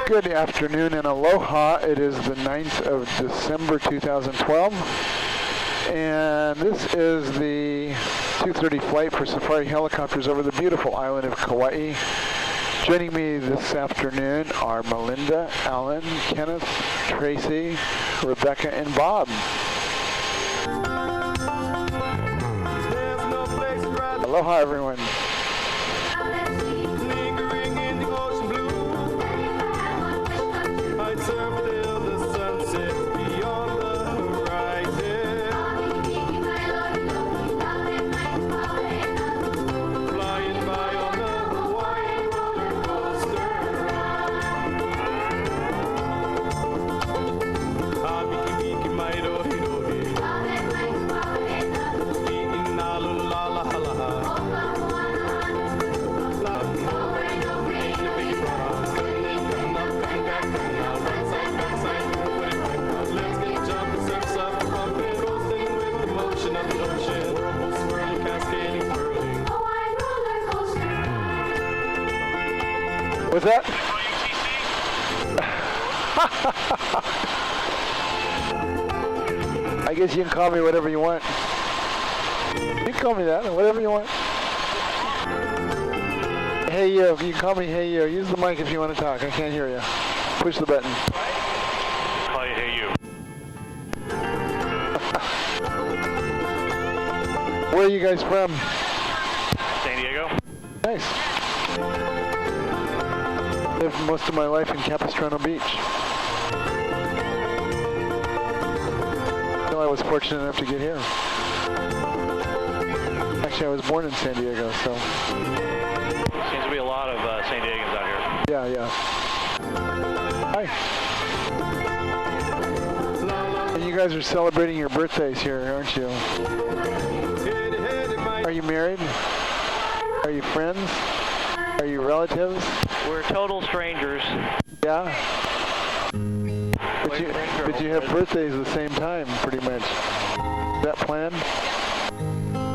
Good afternoon and aloha. It is the 9th of December 2012, and this is the 2:30 flight for Safari Helicopters over the beautiful island of Kauai. Joining me this afternoon are Melinda, Alan, Kenneth, Tracy, Rebecca, and Bob. Aloha, everyone. What's that? I guess you can call me whatever you want. You can call me that, whatever you want. Hey you, you can call me hey you. Use the mic if you want to talk. I can't hear you. Push the button. Call you hey you. Where are you guys from? San Diego. Nice. Lived most of my life in Capistrano Beach. So I was fortunate enough to get here. Actually, I was born in San Diego, so. Seems to be a lot of San Diegans out here. Yeah. Hi. And you guys are celebrating your birthdays here, aren't you? Are you married? Are you friends? Are you relatives? We're total strangers. Yeah. But you have birthdays at the same time, pretty much. Is that planned?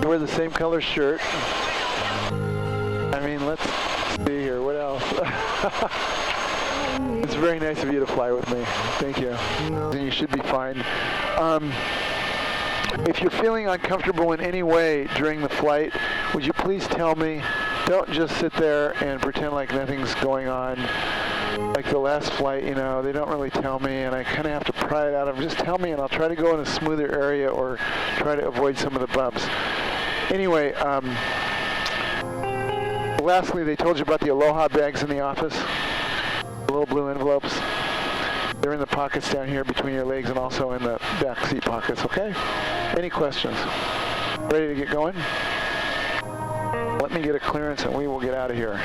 You wear the same color shirt. I mean, let's see here. What else? It's very nice of you to fly with me. Thank you. And you should be fine. If you're feeling uncomfortable in any way during the flight, would you please tell me? Don't just sit there and pretend like nothing's going on. Like the last flight, you know, they don't really tell me, and I kind of have to pry it out of them. Just tell me, and I'll try to go in a smoother area or try to avoid some of the bumps. Anyway, lastly, they told you about the Aloha bags in the office, the little blue envelopes. They're in the pockets down here between your legs and also in the back seat pockets, okay? Any questions? Ready to get going? Let me get a clearance and we will get out of here.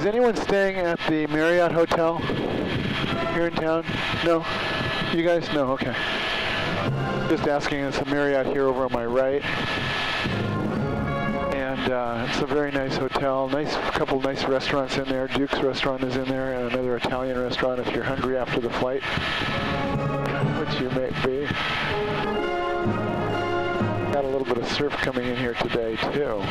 Is anyone staying at the Marriott Hotel here in town? No? You guys? No, okay. Just asking, it's a Marriott here over on my right. And it's a very nice hotel. Couple nice restaurants in there. Duke's restaurant is in there, and another Italian restaurant if you're hungry after the flight, which you may be. Got a little bit of surf coming in here today too.